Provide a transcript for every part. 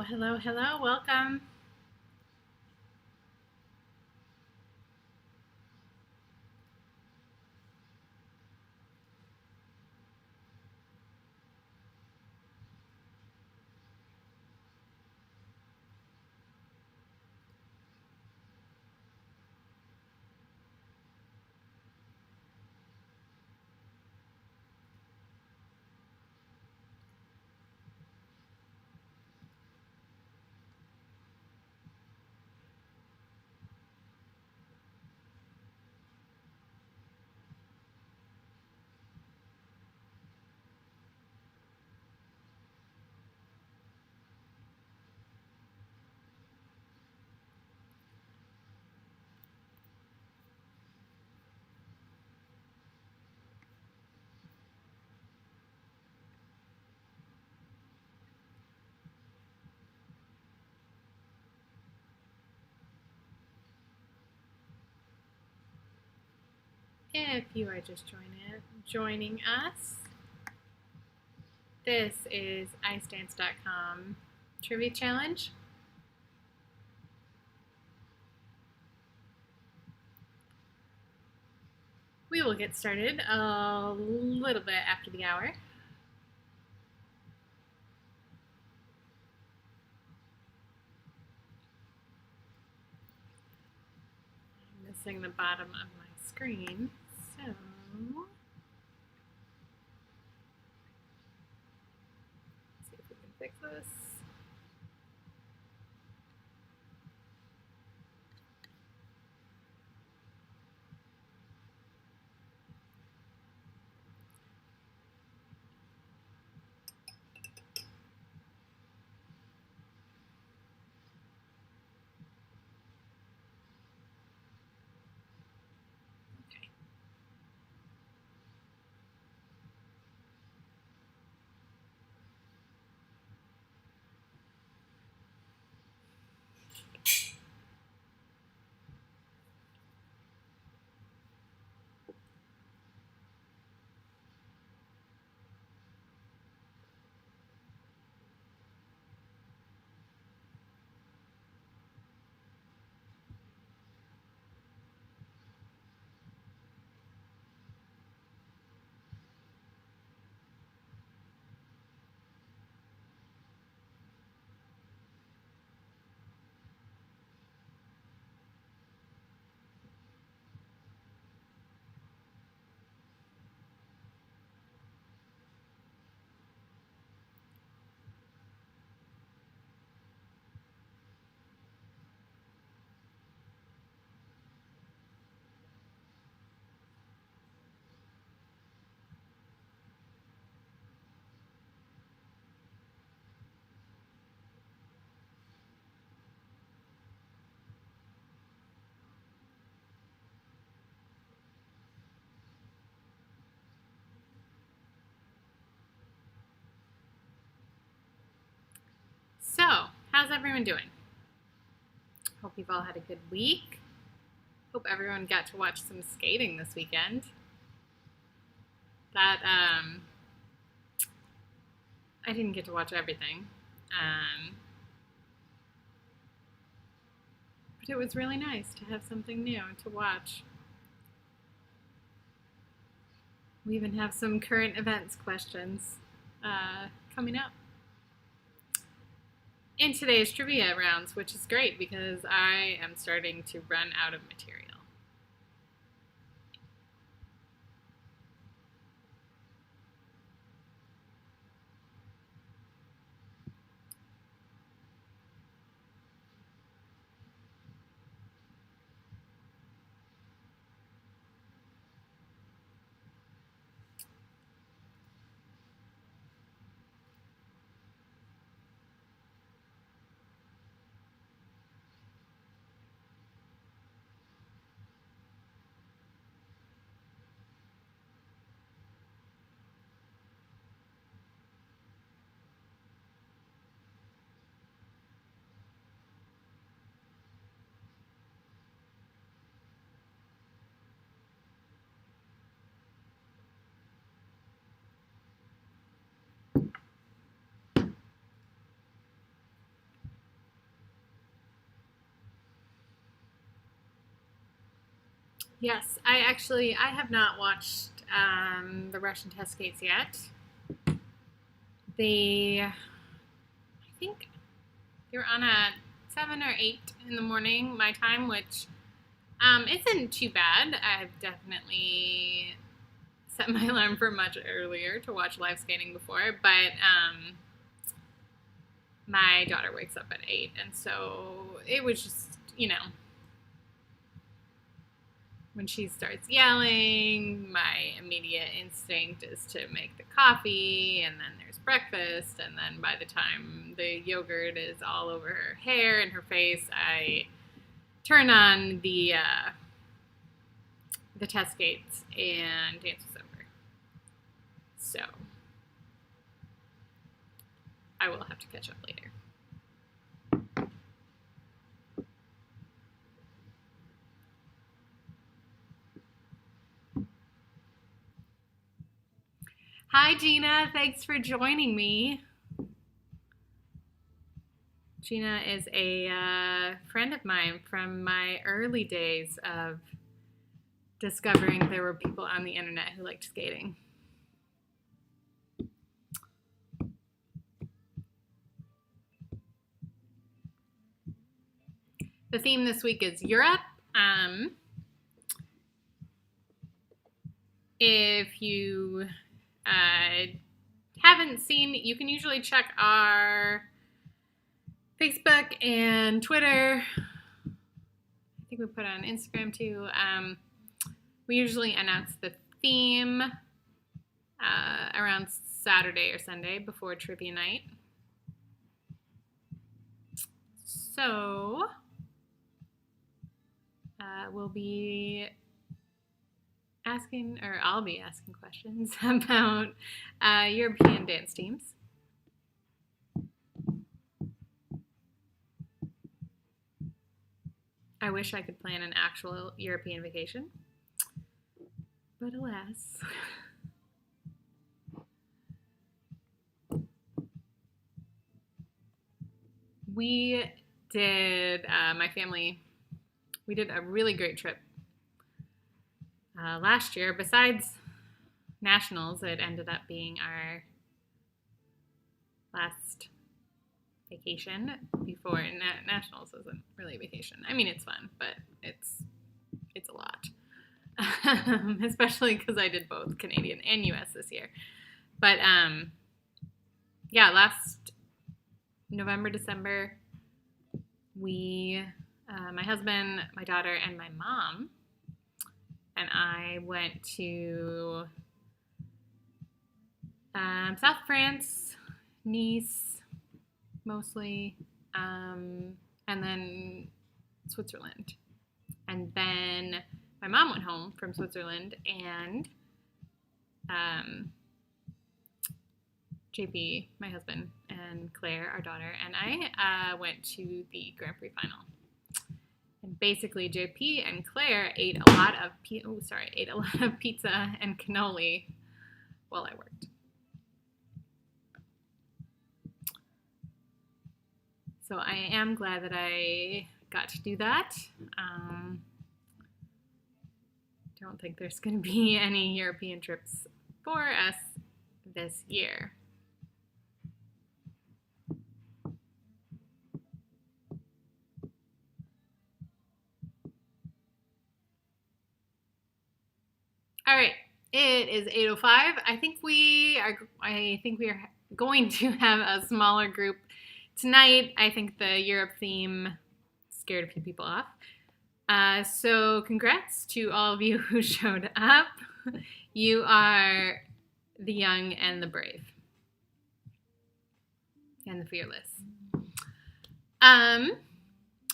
Hello, hello, hello, welcome. If you are just joining us, this is icedance.com Trivia Challenge. We will get started a little bit after the hour. I'm missing the bottom of my screen, so let's see if we can fix this. So, how's everyone doing? Hope you've all had a good week. Hope everyone got to watch some skating this weekend. I didn't get to watch everything, but it was really nice to have something new to watch. We even have some current events questions coming up in today's trivia rounds, which is great because I am starting to run out of material. Yes, I have not watched the Russian test skates yet. I think they were on at 7 or 8 in the morning my time, which isn't too bad. I've definitely set my alarm for much earlier to watch live skating before, but my daughter wakes up at 8, and so it was just, when she starts yelling, my immediate instinct is to make the coffee, and then there's breakfast, and then by the time the yogurt is all over her hair and her face, I turn on the test skates and dance is over. So I will have to catch up later. Hi, Gina. Thanks for joining me. Gina is a friend of mine from my early days of discovering there were people on the internet who liked skating. The theme this week is Europe. If you haven't seen, you can usually check our Facebook and Twitter. I think we put it on Instagram too. We usually announce the theme around Saturday or Sunday before trivia night. So we'll be asking, or I'll be asking questions about European dance teams. I wish I could plan an actual European vacation, but alas. We did, my family, we did a really great trip last year. Besides nationals, it ended up being our last vacation before nationals isn't really a vacation. I mean, it's fun, but it's a lot, especially because I did both Canadian and U.S. this year. But yeah, last November, December, we, my husband, my daughter, and my mom and I went to South France, Nice, mostly, and then Switzerland. And then my mom went home from Switzerland, and JP, my husband, and Claire, our daughter, and I went to the Grand Prix final. And basically, JP and Claire ate a lot of pizza and cannoli while I worked. So I am glad that I got to do that. Don't think there's going to be any European trips for us this year. All right, it is 8:05. I think we are going to have a smaller group tonight. I think the Europe theme scared a few people off. So congrats to all of you who showed up. You are the young and the brave. And the fearless.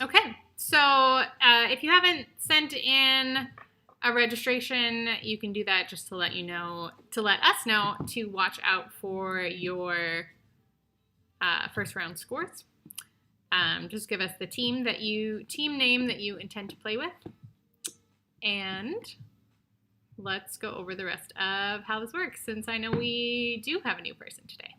Okay, so if you haven't sent in a registration, you can do that just to let us know to watch out for your first round scores. Just give us the team name that you intend to play with, and let's go over the rest of how this works, since I know we do have a new person today.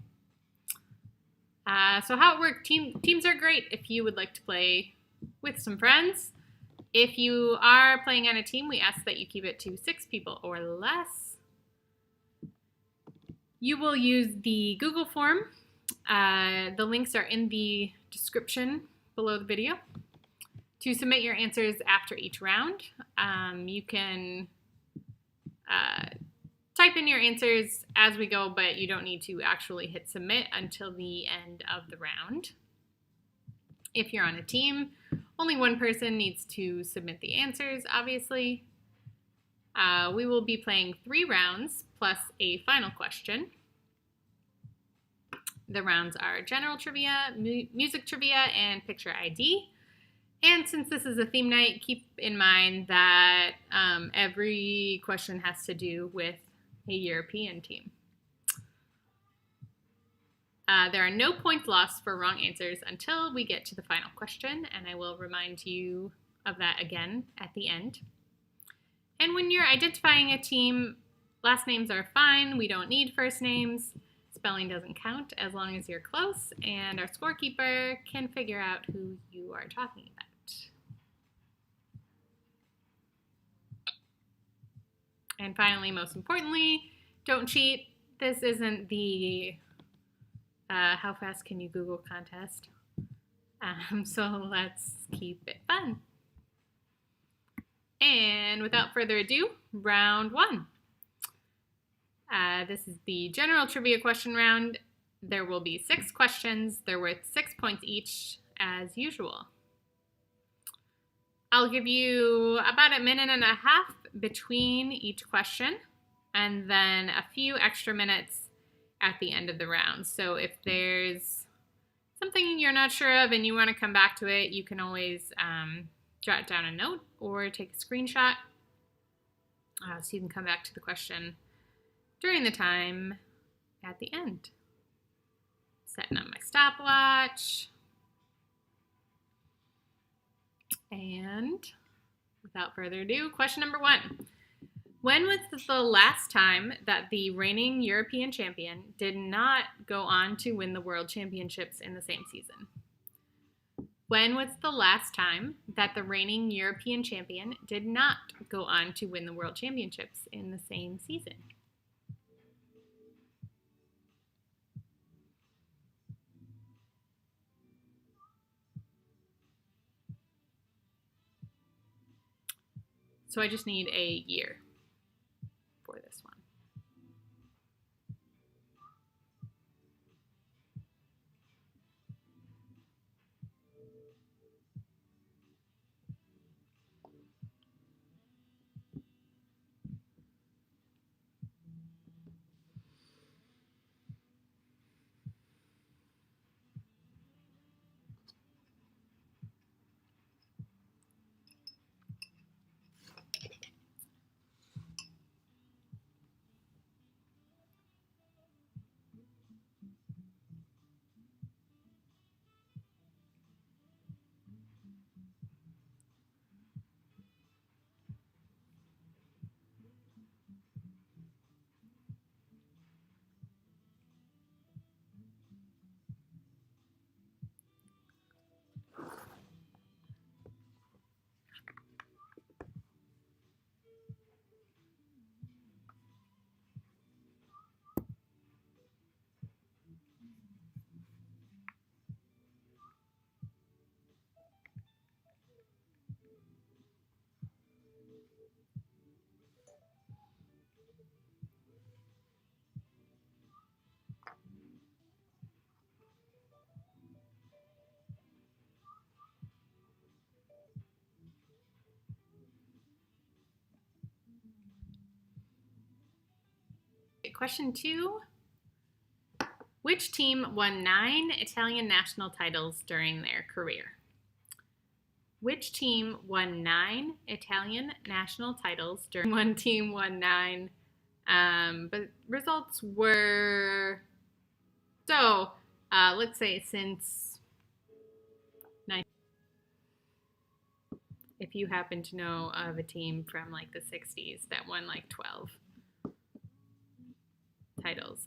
So how it works, teams are great if you would like to play with some friends. If you are playing on a team, we ask that you keep it to 6 people or less. You will use the Google form. The links are in the description below the video. To submit your answers after each round, you can type in your answers as we go, but you don't need to actually hit submit until the end of the round. If you're on a team, only one person needs to submit the answers, obviously. We will be playing 3 rounds plus a final question. The rounds are general trivia, music trivia, and picture ID. And since this is a theme night, keep in mind that every question has to do with a European team. There are no points lost for wrong answers until we get to the final question, and I will remind you of that again at the end. And when you're identifying a team, last names are fine. We don't need first names. Spelling doesn't count as long as you're close, and our scorekeeper can figure out who you are talking about. And finally, most importantly, don't cheat. This isn't the how fast can you Google contest. So let's keep it fun. And without further ado, round 1. This is the general trivia question round. There will be 6 questions. They're worth 6 points each, as usual. I'll give you about a minute and a half between each question, and then a few extra minutes at the end of the round. So if there's something you're not sure of and you want to come back to it, you can always jot down a note or take a screenshot so you can come back to the question during the time at the end. Setting up my stopwatch. And without further ado, question number 1. When was the last time that the reigning European champion did not go on to win the World Championships in the same season? When was the last time that the reigning European champion did not go on to win the World Championships in the same season? So I just need a year for this one. Question 2. Which team won 9 Italian national titles during their career? Which team won 9 Italian national titles during one team won 9? But results were so let's say since 9. If you happen to know of a team from like the 60s that won like 12 titles,